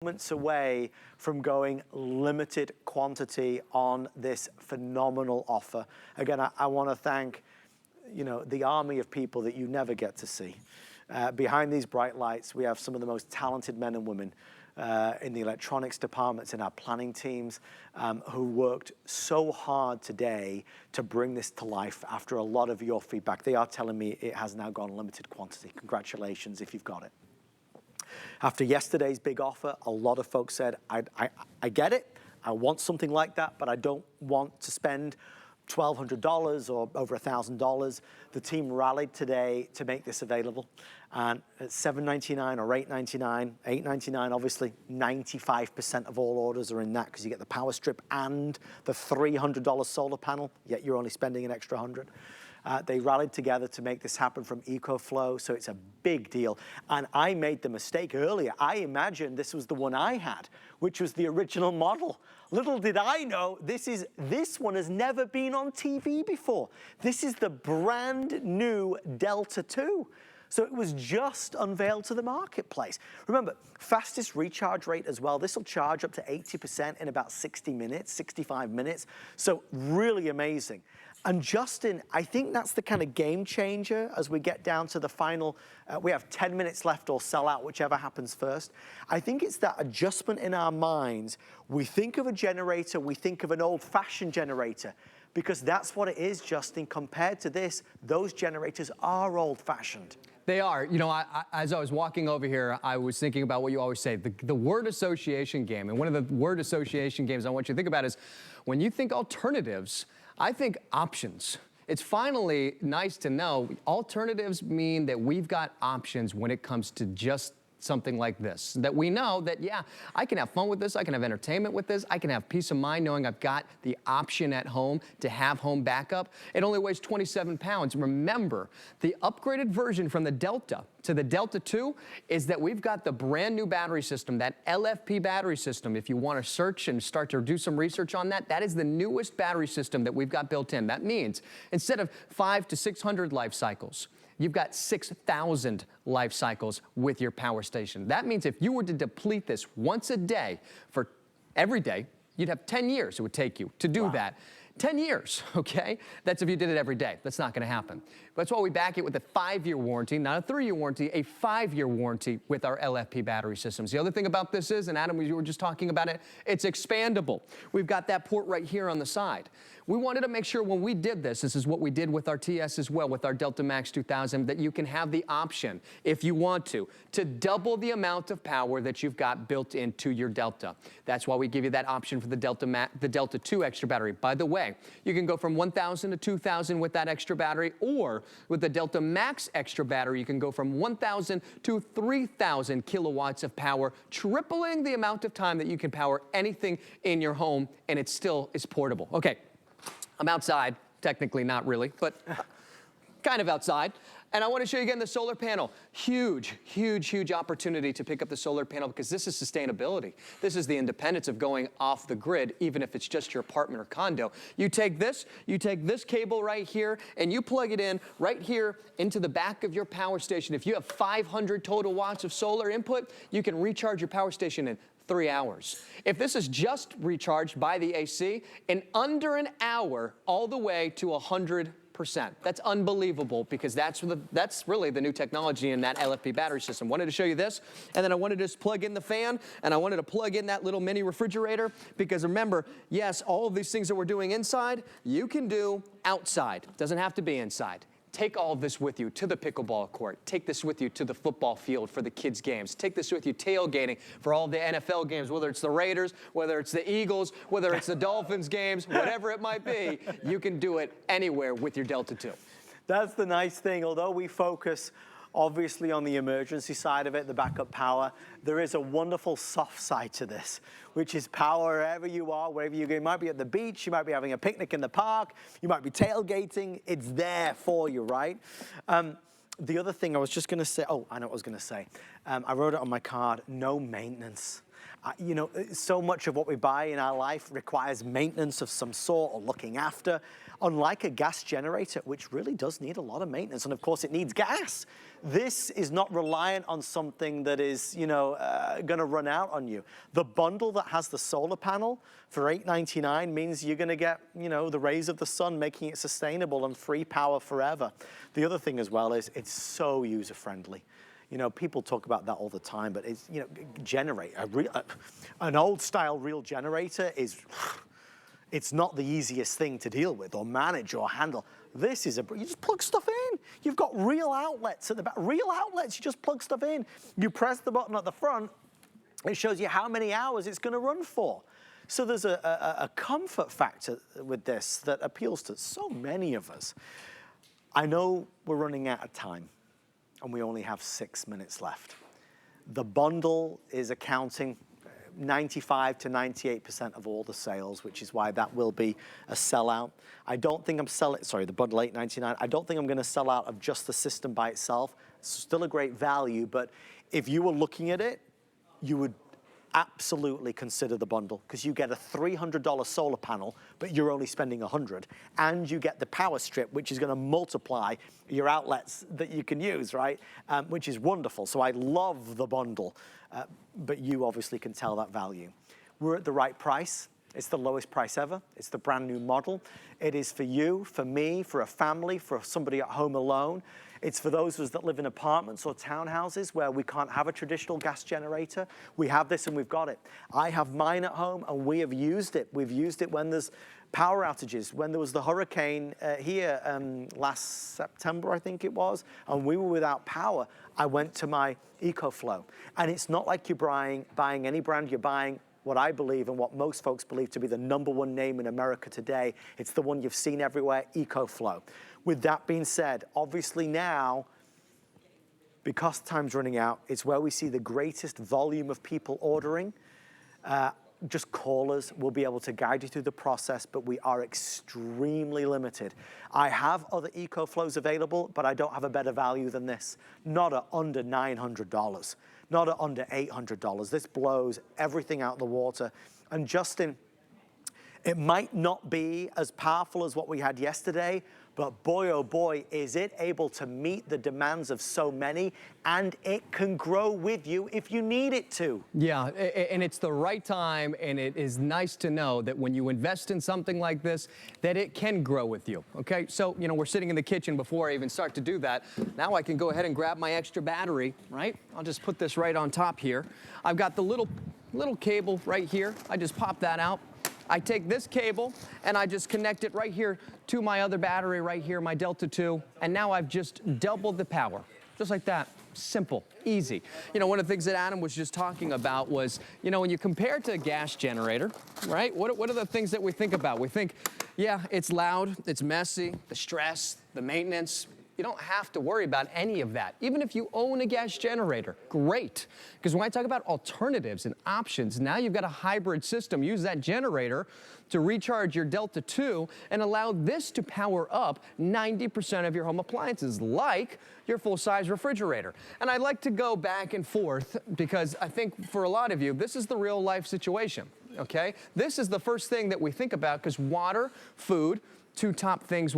Moments away from going limited quantity on this phenomenal offer. Again, I want to thank, the army of people that you never get to see. Behind these bright lights, we have some of the most talented men and women in the electronics departments, in our planning teams, who worked so hard today to bring this to life after a lot of your feedback. They are telling me it has now gone limited quantity. Congratulations if you've got it. After yesterday's big offer, a lot of folks said, I get it, I want something like that, but I don't want to spend $1,200 or over $1,000. The team rallied today to make this available. And at $799 or $899, $899, obviously 95% of all orders are in that because you get the power strip and the $300 solar panel, yet you're only spending an extra $100. They rallied together to make this happen from EcoFlow, so it's a big deal. And I made the mistake earlier. I imagined this was the one I had, which was the original model. Little did I know, this one has never been on TV before. This is the brand new Delta 2. So it was just unveiled to the marketplace. Remember, fastest recharge rate as well. This will charge up to 80% in about 60 minutes, 65 minutes. So really amazing. And Justin, I think that's the kind of game changer as we get down to the final, we have 10 minutes left or sell out, whichever happens first. I think it's that adjustment in our minds. We think of a generator, we think of an old-fashioned generator, because that's what it is, Justin. Compared to this, those generators are old-fashioned. They are. As I was walking over here, I was thinking about what you always say, the word association game. And one of the word association games I want you to think about is when you think alternatives, I think options. It's finally nice to know alternatives mean that we've got options when it comes to just something like this, that we know that, yeah, I can have fun with this, I can have entertainment with this, I can have peace of mind knowing I've got the option at home to have home backup. It only weighs 27 pounds. Remember, the upgraded version from the Delta to the Delta 2 is that we've got the brand new battery system, that LFP battery system. If you want to search and start to do some research on that, that is the newest battery system that we've got built in. That means instead of 500 to 600 life cycles, you've got 6,000 life cycles with your power station. That means if you were to deplete this once a day for every day, you'd have 10 years it would take you to do that. 10 years, okay? That's if you did it every day. That's not gonna happen. That's why we back it with a 5-year warranty, not a 3-year warranty, a 5-year warranty with our LFP battery systems. The other thing about this is, and Adam, you were just talking about it, it's expandable. We've got that port right here on the side. We wanted to make sure when we did this is what we did with our TS as well, with our Delta Max 2000, that you can have the option, if you want to double the amount of power that you've got built into your Delta. That's why we give you that option for the Delta 2 extra battery. By the way, you can go from 1,000 to 2,000 with that extra battery, or with the Delta Max extra battery, you can go from 1,000 to 3,000 kilowatts of power, tripling the amount of time that you can power anything in your home, and it still is portable. Okay. I'm outside, technically not really, but kind of outside. And I want to show you again the solar panel. Huge, huge, huge opportunity to pick up the solar panel because this is sustainability. This is the independence of going off the grid, even if it's just your apartment or condo. You take this cable right here, and you plug it in right here into the back of your power station. If you have 500 total watts of solar input, you can recharge your power station in 3 hours. If this is just recharged by the AC, in under an hour, all the way to 100%. That's unbelievable because that's really the new technology in that LFP battery system. Wanted to show you this, and then I wanted to just plug in the fan, and I wanted to plug in that little mini refrigerator because remember, yes, all of these things that we're doing inside, you can do outside. Doesn't have to be inside. Take all of this with you to the pickleball court. Take this with you to the football field for the kids' games. Take this with you tailgating for all the NFL games, whether it's the Raiders, whether it's the Eagles, whether it's the Dolphins games, whatever it might be, you can do it anywhere with your Delta 2. That's the nice thing. Although we focus obviously on the emergency side of it, the backup power, there is a wonderful soft side to this, which is power wherever you are, wherever you go. You might be at the beach, you might be having a picnic in the park, you might be tailgating. It's there for you, right? The other thing I was just gonna say, oh, I know what I was gonna say. I wrote it on my card, no maintenance. You know, so much of what we buy in our life requires maintenance of some sort or looking after, unlike a gas generator, which really does need a lot of maintenance. And of course, it needs gas. This is not reliant on something that is, you know, going to run out on you. The bundle that has the solar panel for $8.99 means you're going to get, you know, the rays of the sun, making it sustainable and free power forever. The other thing as well is it's so user-friendly. You know, people talk about that all the time, but it's, you know, an old-style reel generator is, it's not the easiest thing to deal with or manage or handle. This is you just plug stuff in. You've got real outlets at the back. Real outlets, you just plug stuff in. You press the button at the front, it shows you how many hours it's going to run for. So there's a comfort factor with this that appeals to so many of us. I know we're running out of time, and we only have 6 minutes left. The bundle is accounting 95 to 98% of all the sales, which is why that will be a sellout. I don't think I'm selling, sorry, the bundle $8.99, I don't think I'm gonna sell out of just the system by itself. It's still a great value, but if you were looking at it, you would absolutely consider the bundle, because you get a $300 solar panel, but you're only spending $100, and you get the power strip, which is going to multiply your outlets that you can use, right? Which is wonderful. So I love the bundle, but you obviously can tell that value. We're at the right price. It's the lowest price ever. It's the brand new model. It is for you, for me, for a family, for somebody at home alone. It's for those of us that live in apartments or townhouses where we can't have a traditional gas generator. We have this and we've got it. I have mine at home and we have used it. We've used it when there's power outages. When there was the hurricane here last September, I think it was, and we were without power, I went to my EcoFlow. And it's not like you're buying any brand, you're buying what I believe and what most folks believe to be the #1 name in America today. It's the one you've seen everywhere, EcoFlow. With that being said, obviously now, because time's running out, it's where we see the greatest volume of people ordering. Just call us, we'll be able to guide you through the process, but we are extremely limited. I have other EcoFlows available, but I don't have a better value than this. Not at under $900, not at under $800. This blows everything out the water. And Justin, it might not be as powerful as what we had yesterday, but boy, oh boy, is it able to meet the demands of so many, and it can grow with you if you need it to. Yeah, and it's the right time, and it is nice to know that when you invest in something like this, that it can grow with you, okay? So, you know, we're sitting in the kitchen before I even start to do that. Now I can go ahead and grab my extra battery, right? I'll just put this right on top here. I've got the little cable right here. I just pop that out. I take this cable and I just connect it right here to my other battery right here, my Delta 2, and now I've just doubled the power, just like that. Simple, easy. You know, one of the things that Adam was just talking about was, you know, when you compare it to a gas generator, right, what are the things that we think about? We think, yeah, it's loud, it's messy, the stress, the maintenance. You don't have to worry about any of that. Even if you own a gas generator, great. Because when I talk about alternatives and options, now you've got a hybrid system. Use that generator to recharge your Delta 2 and allow this to power up 90% of your home appliances, like your full-size refrigerator. And I like to go back and forth because I think for a lot of you, this is the real-life situation, okay? This is the first thing that we think about because water, food, two top things